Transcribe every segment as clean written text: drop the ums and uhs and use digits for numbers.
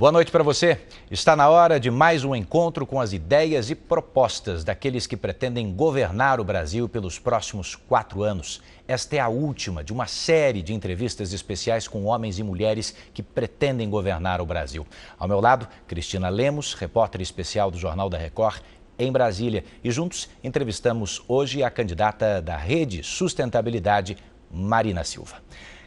Boa noite para você. Está na hora de mais um encontro com as ideias e propostas daqueles que pretendem governar o Brasil pelos próximos 4 anos. Esta é a última de uma série de entrevistas especiais com homens e mulheres que pretendem governar o Brasil. Ao meu lado, Cristina Lemos, repórter especial do Jornal da Record, em Brasília. E juntos entrevistamos hoje a candidata da Rede Sustentabilidade, Marina Silva.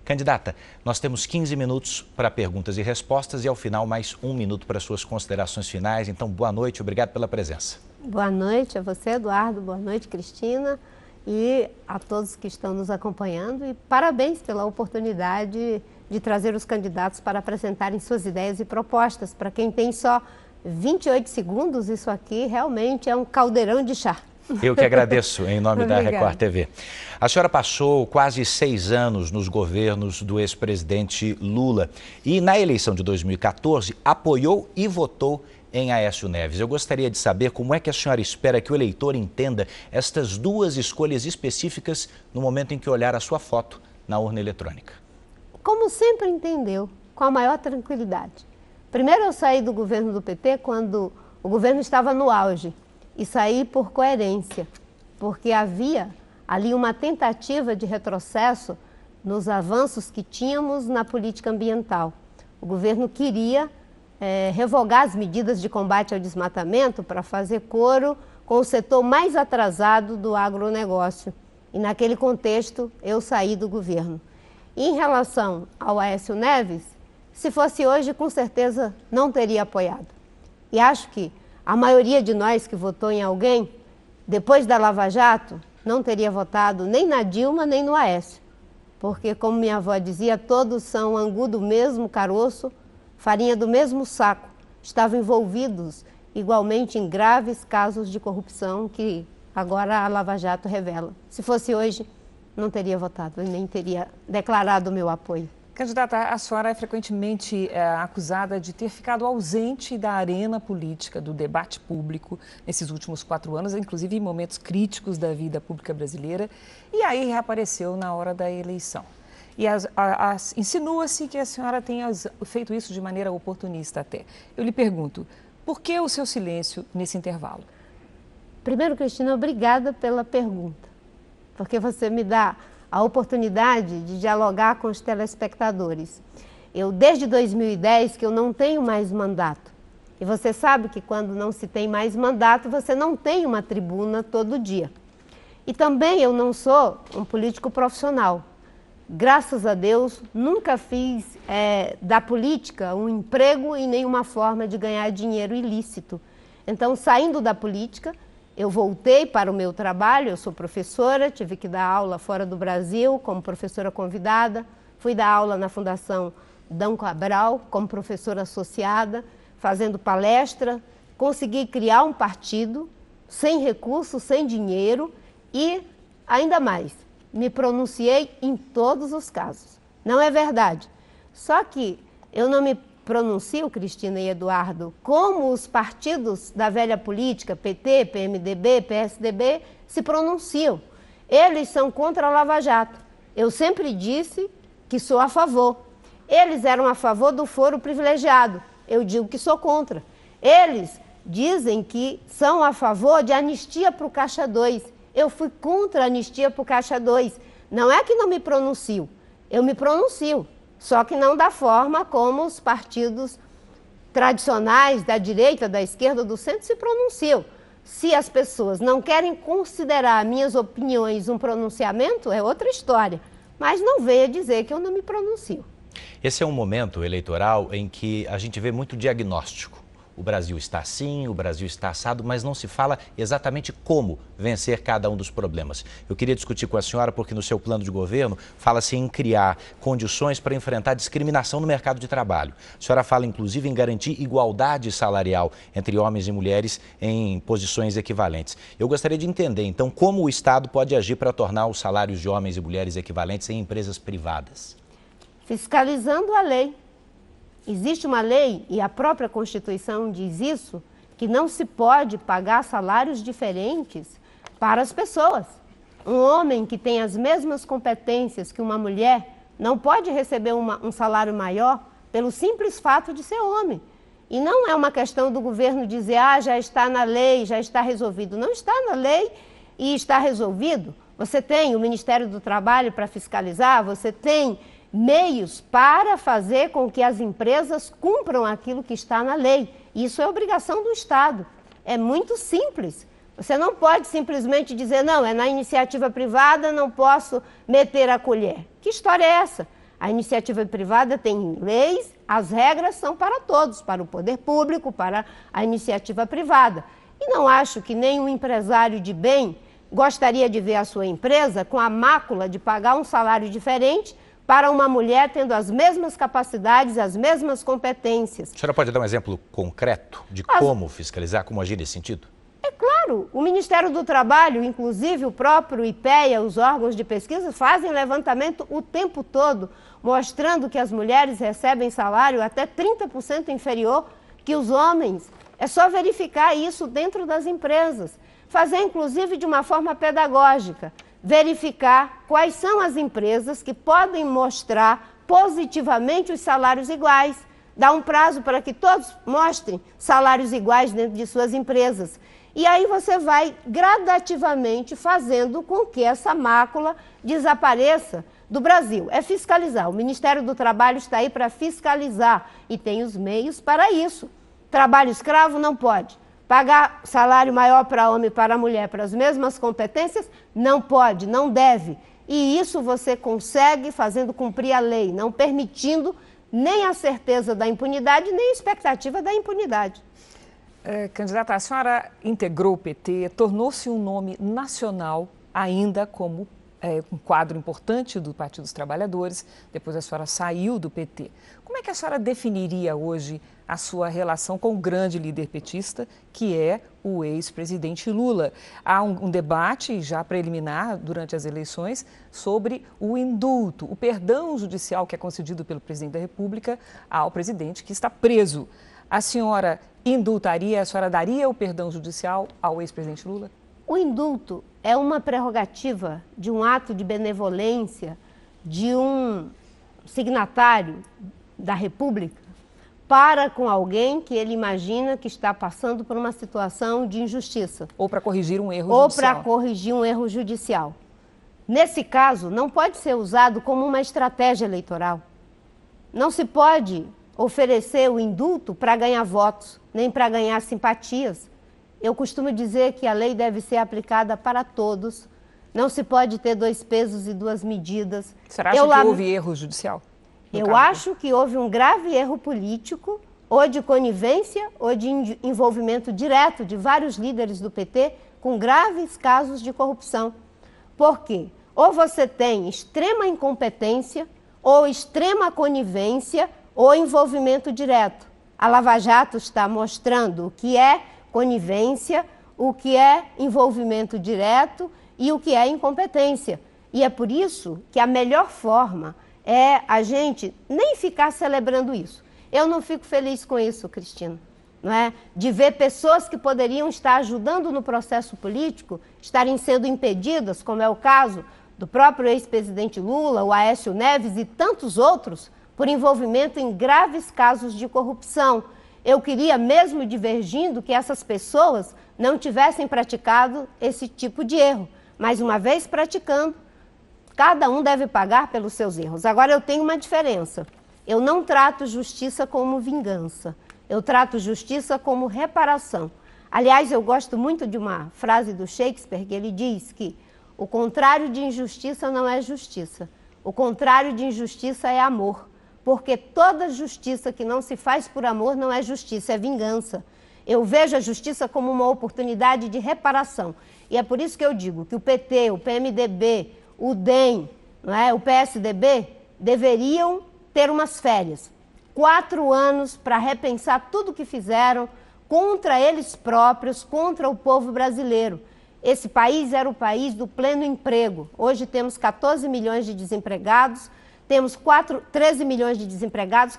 Candidata, nós temos 15 minutos para perguntas e respostas e ao final mais 1 minuto para suas considerações finais. Então, boa noite, obrigado pela presença. Boa noite a você, Eduardo, boa noite, Cristina, e a todos que estão nos acompanhando. E parabéns pela oportunidade de trazer os candidatos para apresentarem suas ideias e propostas. Para quem tem só 28 segundos, isso aqui realmente é um caldeirão de chá. Eu que agradeço em nome da Record TV. A senhora passou quase 6 anos nos governos do ex-presidente Lula e na eleição de 2014 apoiou e votou em Aécio Neves. Eu gostaria de saber como é que a senhora espera que o eleitor entenda estas duas escolhas específicas no momento em que olhar a sua foto na urna eletrônica. Como sempre entendeu, com a maior tranquilidade. Primeiro eu saí do governo do PT quando o governo estava no auge. E saí por coerência, porque havia ali uma tentativa de retrocesso nos avanços que tínhamos na política ambiental. O governo queria revogar as medidas de combate ao desmatamento para fazer coro com o setor mais atrasado do agronegócio. E naquele contexto eu saí do governo. E em relação ao Aécio Neves, se fosse hoje, com certeza não teria apoiado. E acho que a maioria de nós que votou em alguém, depois da Lava Jato, não teria votado nem na Dilma, nem no Aécio. Porque, como minha avó dizia, todos são angu do mesmo caroço, farinha do mesmo saco. Estavam envolvidos igualmente em graves casos de corrupção que agora a Lava Jato revela. Se fosse hoje, não teria votado e nem teria declarado o meu apoio. Candidata, a senhora é frequentemente acusada de ter ficado ausente da arena política, do debate público nesses últimos 4 anos, inclusive em momentos críticos da vida pública brasileira, e aí reapareceu na hora da eleição. E insinua-se que a senhora tenha feito isso de maneira oportunista até. Eu lhe pergunto, por que o seu silêncio nesse intervalo? Primeiro, Cristina, obrigada pela pergunta, porque você me dá a oportunidade de dialogar com os telespectadores. Eu, desde 2010, que eu não tenho mais mandato. E você sabe que quando não se tem mais mandato, você não tem uma tribuna todo dia. E também eu não sou um político profissional. Graças a Deus, nunca fiz da política um emprego e nenhuma forma de ganhar dinheiro ilícito. Então, saindo da política, eu voltei para o meu trabalho, eu sou professora, tive que dar aula fora do Brasil como professora convidada, fui dar aula na Fundação Dom Cabral como professora associada, fazendo palestra, consegui criar um partido sem recursos, sem dinheiro e, ainda mais, me pronunciei em todos os casos. Não é verdade. Só que eu não me pronuncio, Cristina e Eduardo, como os partidos da velha política, PT, PMDB, PSDB, se pronunciam. Eles são contra a Lava Jato. Eu sempre disse que sou a favor. Eles eram a favor do foro privilegiado. Eu digo que sou contra. Eles dizem que são a favor de anistia para o Caixa 2. Eu fui contra a anistia para o Caixa 2. Não é que não me pronuncio, eu me pronuncio. Só que não da forma como os partidos tradicionais da direita, da esquerda, do centro se pronunciam. Se as pessoas não querem considerar minhas opiniões um pronunciamento, é outra história. Mas não venha dizer que eu não me pronuncio. Esse é um momento eleitoral em que a gente vê muito diagnóstico. O Brasil está assim, o Brasil está assado, mas não se fala exatamente como vencer cada um dos problemas. Eu queria discutir com a senhora porque no seu plano de governo fala-se em criar condições para enfrentar discriminação no mercado de trabalho. A senhora fala inclusive em garantir igualdade salarial entre homens e mulheres em posições equivalentes. Eu gostaria de entender, então, como o Estado pode agir para tornar os salários de homens e mulheres equivalentes em empresas privadas. Fiscalizando a lei. Existe uma lei, e a própria Constituição diz isso, que não se pode pagar salários diferentes para as pessoas. Um homem que tem as mesmas competências que uma mulher não pode receber um salário maior pelo simples fato de ser homem. E não é uma questão do governo dizer, ah, já está na lei, já está resolvido. Não está na lei e está resolvido. Você tem o Ministério do Trabalho para fiscalizar, você tem meios para fazer com que as empresas cumpram aquilo que está na lei. Isso é obrigação do Estado. É muito simples. Você não pode simplesmente dizer, não, é na iniciativa privada, não posso meter a colher. Que história é essa? A iniciativa privada tem leis, as regras são para todos, para o poder público, para a iniciativa privada. E não acho que nenhum empresário de bem gostaria de ver a sua empresa com a mácula de pagar um salário diferente para uma mulher tendo as mesmas capacidades, as mesmas competências. A senhora pode dar um exemplo concreto de como fiscalizar, como agir nesse sentido? É claro, o Ministério do Trabalho, inclusive o próprio IPEA, os órgãos de pesquisa, fazem levantamento o tempo todo, mostrando que as mulheres recebem salário até 30% inferior que os homens. É só verificar isso dentro das empresas. Fazer, inclusive, de uma forma pedagógica. Verificar quais são as empresas que podem mostrar positivamente os salários iguais. Dar um prazo para que todos mostrem salários iguais dentro de suas empresas. E aí você vai gradativamente fazendo com que essa mácula desapareça do Brasil. É fiscalizar. O Ministério do Trabalho está aí para fiscalizar e tem os meios para isso. Trabalho escravo não pode. Pagar salário maior para homem e para mulher para as mesmas competências não pode, não deve. E isso você consegue fazendo cumprir a lei, não permitindo nem a certeza da impunidade, nem a expectativa da impunidade. Candidata, a senhora integrou o PT, tornou-se um nome nacional ainda como um quadro importante do Partido dos Trabalhadores, depois a senhora saiu do PT. Como é que a senhora definiria hoje a sua relação com o grande líder petista, que é o ex-presidente Lula? Há um debate já preliminar durante as eleições sobre o indulto, o perdão judicial que é concedido pelo presidente da República ao presidente que está preso. A senhora indultaria, a senhora daria o perdão judicial ao ex-presidente Lula? O indulto é uma prerrogativa de um ato de benevolência de um signatário da República para com alguém que ele imagina que está passando por uma situação de injustiça. Ou para corrigir um erro judicial. Ou para corrigir um erro judicial. Nesse caso, não pode ser usado como uma estratégia eleitoral. Não se pode oferecer o indulto para ganhar votos, nem para ganhar simpatias. Eu costumo dizer que a lei deve ser aplicada para todos. Não se pode ter dois pesos e duas medidas. Será que houve erro judicial? Eu acho que houve um grave erro político, ou de conivência, ou de envolvimento direto de vários líderes do PT com graves casos de corrupção. Por quê? Ou você tem extrema incompetência, ou extrema conivência, ou envolvimento direto. A Lava Jato está mostrando o que é conivência, o que é envolvimento direto e o que é incompetência. E é por isso que a melhor forma é a gente nem ficar celebrando isso. Eu não fico feliz com isso, Cristina, não é? De ver pessoas que poderiam estar ajudando no processo político estarem sendo impedidas, como é o caso do próprio ex-presidente Lula, o Aécio Neves e tantos outros, por envolvimento em graves casos de corrupção. Eu queria, mesmo divergindo, que essas pessoas não tivessem praticado esse tipo de erro. Mas uma vez praticando, cada um deve pagar pelos seus erros. Agora, eu tenho uma diferença. Eu não trato justiça como vingança. Eu trato justiça como reparação. Aliás, eu gosto muito de uma frase do Shakespeare, que ele diz que o contrário de injustiça não é justiça. O contrário de injustiça é amor. Porque toda justiça que não se faz por amor não é justiça, é vingança. Eu vejo a justiça como uma oportunidade de reparação. E é por isso que eu digo que o PT, o PMDB, o DEM, não é? O PSDB deveriam ter umas férias. 4 anos para repensar tudo o que fizeram contra eles próprios, contra o povo brasileiro. Esse país era o país do pleno emprego. Hoje temos 14 milhões de desempregados, temos 13 milhões de desempregados,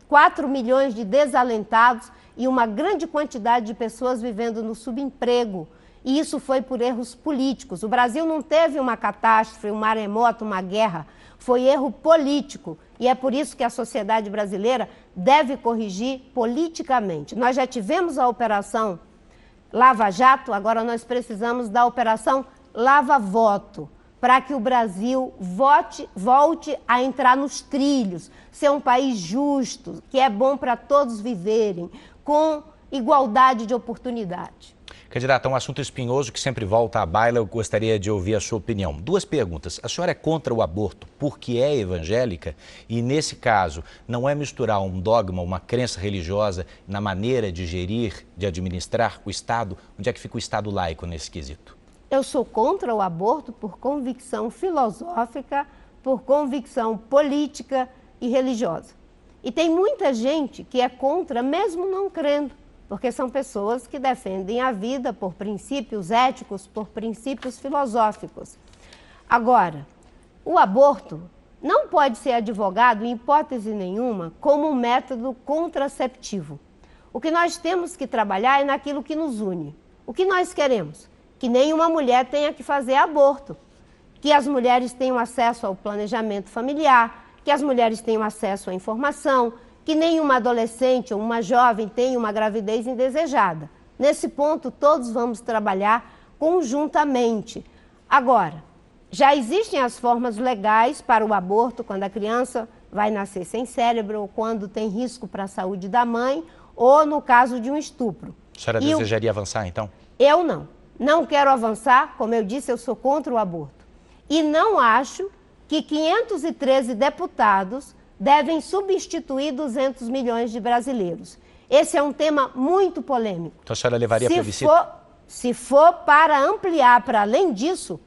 4 milhões de desalentados e uma grande quantidade de pessoas vivendo no subemprego. E isso foi por erros políticos. O Brasil não teve uma catástrofe, um maremoto, uma guerra. Foi erro político. E é por isso que a sociedade brasileira deve corrigir politicamente. Nós já tivemos a Operação Lava Jato, agora nós precisamos da Operação Lava Voto, para que o Brasil volte a entrar nos trilhos, ser um país justo, que é bom para todos viverem, com igualdade de oportunidade. Candidata, um assunto espinhoso que sempre volta à baila, eu gostaria de ouvir a sua opinião. Duas perguntas. A senhora é contra o aborto porque é evangélica? E, nesse caso, não é misturar um dogma, uma crença religiosa na maneira de gerir, de administrar o Estado? Onde é que fica o Estado laico nesse quesito? Eu sou contra o aborto por convicção filosófica, por convicção política e religiosa. E tem muita gente que é contra, mesmo não crendo, porque são pessoas que defendem a vida por princípios éticos, por princípios filosóficos. Agora, o aborto não pode ser advogado, em hipótese nenhuma, como um método contraceptivo. O que nós temos que trabalhar é naquilo que nos une. O que nós queremos? Que nenhuma mulher tenha que fazer aborto, que as mulheres tenham acesso ao planejamento familiar, que as mulheres tenham acesso à informação, que nenhuma adolescente ou uma jovem tenha uma gravidez indesejada. Nesse ponto, todos vamos trabalhar conjuntamente. Agora, já existem as formas legais para o aborto, quando a criança vai nascer sem cérebro, ou quando tem risco para a saúde da mãe, ou no caso de um estupro. A senhora desejaria avançar, então? Eu não. Não quero avançar, como eu disse, eu sou contra o aborto. E não acho que 513 deputados devem substituir 200 milhões de brasileiros. Esse é um tema muito polêmico. Então a senhora levaria a plebiscito? Se for para ampliar para além disso,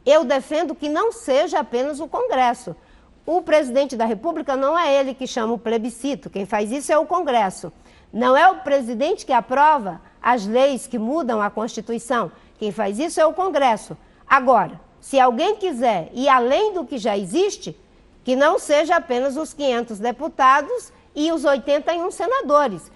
eu defendo que não seja apenas o Congresso. O presidente da República não é ele que chama o plebiscito, quem faz isso é o Congresso. Não é o presidente que aprova as leis que mudam a Constituição. Quem faz isso é o Congresso. Agora, se alguém quiser ir além do que já existe, que não seja apenas os 500 deputados e os 81 senadores.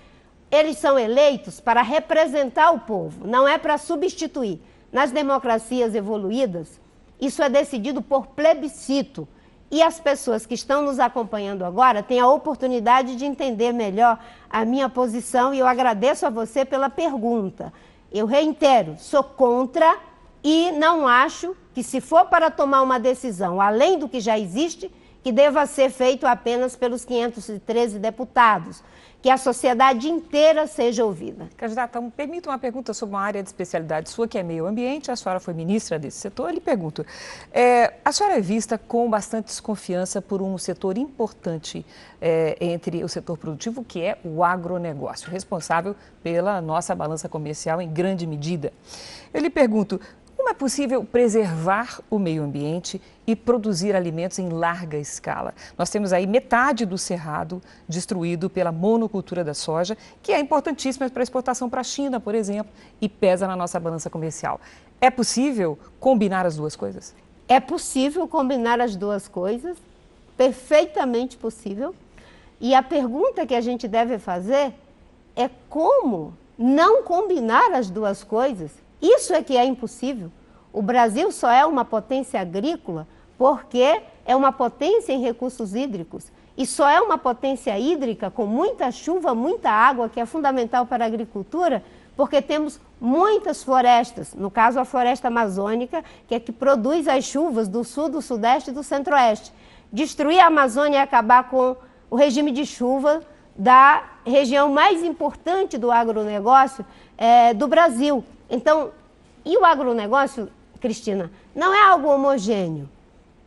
Eles são eleitos para representar o povo, não é para substituir. Nas democracias evoluídas, isso é decidido por plebiscito. E as pessoas que estão nos acompanhando agora têm a oportunidade de entender melhor a minha posição e eu agradeço a você pela pergunta. Eu reitero, sou contra e não acho que se for para tomar uma decisão além do que já existe, que deva ser feito apenas pelos 513 deputados, que a sociedade inteira seja ouvida. Candidata, permita uma pergunta sobre uma área de especialidade sua, que é meio ambiente, a senhora foi ministra desse setor, eu lhe pergunto, a senhora é vista com bastante desconfiança por um setor importante entre o setor produtivo, que é o agronegócio, responsável pela nossa balança comercial em grande medida. Eu lhe pergunto, como é possível preservar o meio ambiente e produzir alimentos em larga escala? Nós temos aí metade do cerrado destruído pela monocultura da soja, que é importantíssima para exportação para a China, por exemplo, e pesa na nossa balança comercial. É possível combinar as duas coisas? É possível combinar as duas coisas, perfeitamente possível. E a pergunta que a gente deve fazer é como não combinar as duas coisas. Isso é que é impossível. O Brasil só é uma potência agrícola porque é uma potência em recursos hídricos. E só é uma potência hídrica com muita chuva, muita água, que é fundamental para a agricultura, porque temos muitas florestas. No caso, a floresta amazônica, que é que produz as chuvas do sul, do sudeste e do centro-oeste. Destruir a Amazônia é acabar com o regime de chuva da região mais importante do agronegócio do Brasil. Então, e o agronegócio, Cristina, não é algo homogêneo,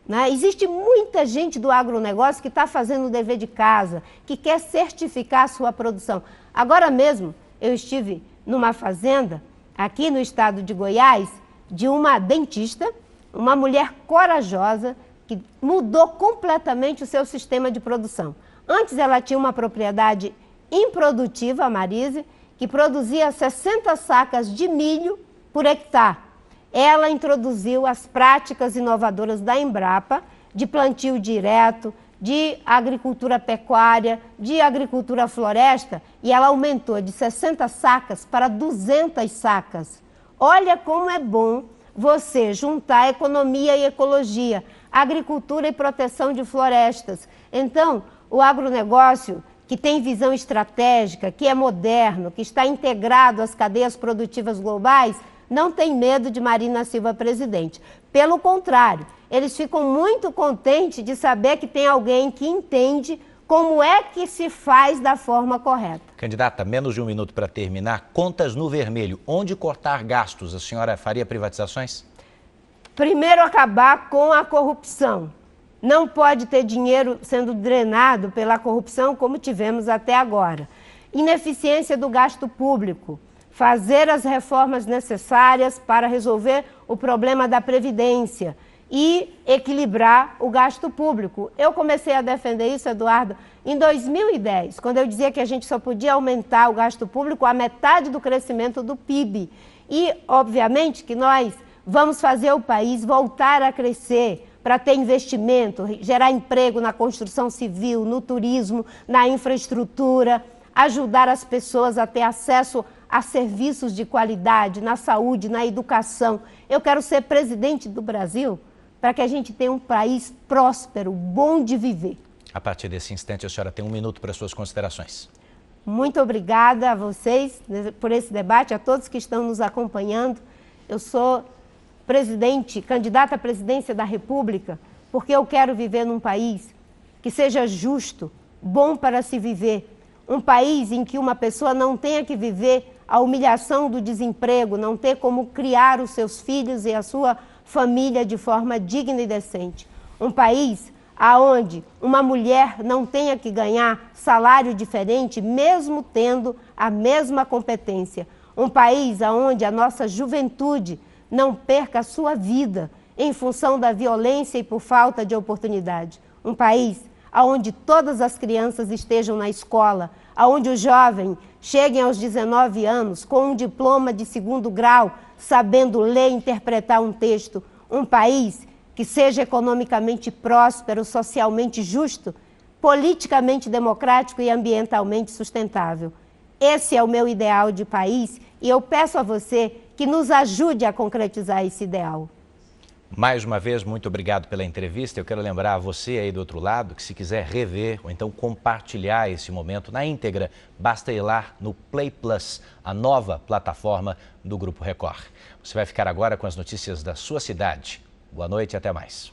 né? Existe muita gente do agronegócio que está fazendo o dever de casa, que quer certificar a sua produção. Agora mesmo, eu estive numa fazenda, aqui no estado de Goiás, de uma dentista, uma mulher corajosa, que mudou completamente o seu sistema de produção. Antes ela tinha uma propriedade improdutiva, a Marise, que produzia 60 sacas de milho por hectare. Ela introduziu as práticas inovadoras da Embrapa, de plantio direto, de agricultura pecuária, de agricultura floresta, e ela aumentou de 60 sacas para 200 sacas. Olha como é bom você juntar economia e ecologia, agricultura e proteção de florestas. Então, o agronegócio, que tem visão estratégica, que é moderno, que está integrado às cadeias produtivas globais, não tem medo de Marina Silva presidente. Pelo contrário, eles ficam muito contentes de saber que tem alguém que entende como é que se faz da forma correta. Candidata, menos de um minuto para terminar. Contas no vermelho. Onde cortar gastos? A senhora faria privatizações? Primeiro, acabar com a corrupção. Não pode ter dinheiro sendo drenado pela corrupção como tivemos até agora. Ineficiência do gasto público. Fazer as reformas necessárias para resolver o problema da Previdência e equilibrar o gasto público. Eu comecei a defender isso, Eduardo, em 2010, quando eu dizia que a gente só podia aumentar o gasto público a metade do crescimento do PIB. E, obviamente, que nós vamos fazer o país voltar a crescer para ter investimento, gerar emprego na construção civil, no turismo, na infraestrutura, ajudar as pessoas a ter acesso a serviços de qualidade, na saúde, na educação. Eu quero ser presidente do Brasil para que a gente tenha um país próspero, bom de viver. A partir desse instante, a senhora tem um minuto para suas considerações. Muito obrigada a vocês por esse debate, a todos que estão nos acompanhando. Eu sou candidata à presidência da República, porque eu quero viver num país que seja justo, bom para se viver. Um país em que uma pessoa não tenha que viver a humilhação do desemprego, não ter como criar os seus filhos e a sua família de forma digna e decente. Um país onde uma mulher não tenha que ganhar salário diferente, mesmo tendo a mesma competência. Um país onde a nossa juventude não perca a sua vida em função da violência e por falta de oportunidade. Um país onde todas as crianças estejam na escola, onde os jovens cheguem aos 19 anos com um diploma de 2º grau, sabendo ler e interpretar um texto. Um país que seja economicamente próspero, socialmente justo, politicamente democrático e ambientalmente sustentável. Esse é o meu ideal de país e eu peço a você que nos ajude a concretizar esse ideal. Mais uma vez, muito obrigado pela entrevista. Eu quero lembrar a você aí do outro lado que se quiser rever ou então compartilhar esse momento na íntegra, basta ir lá no Play Plus, a nova plataforma do Grupo Record. Você vai ficar agora com as notícias da sua cidade. Boa noite e até mais.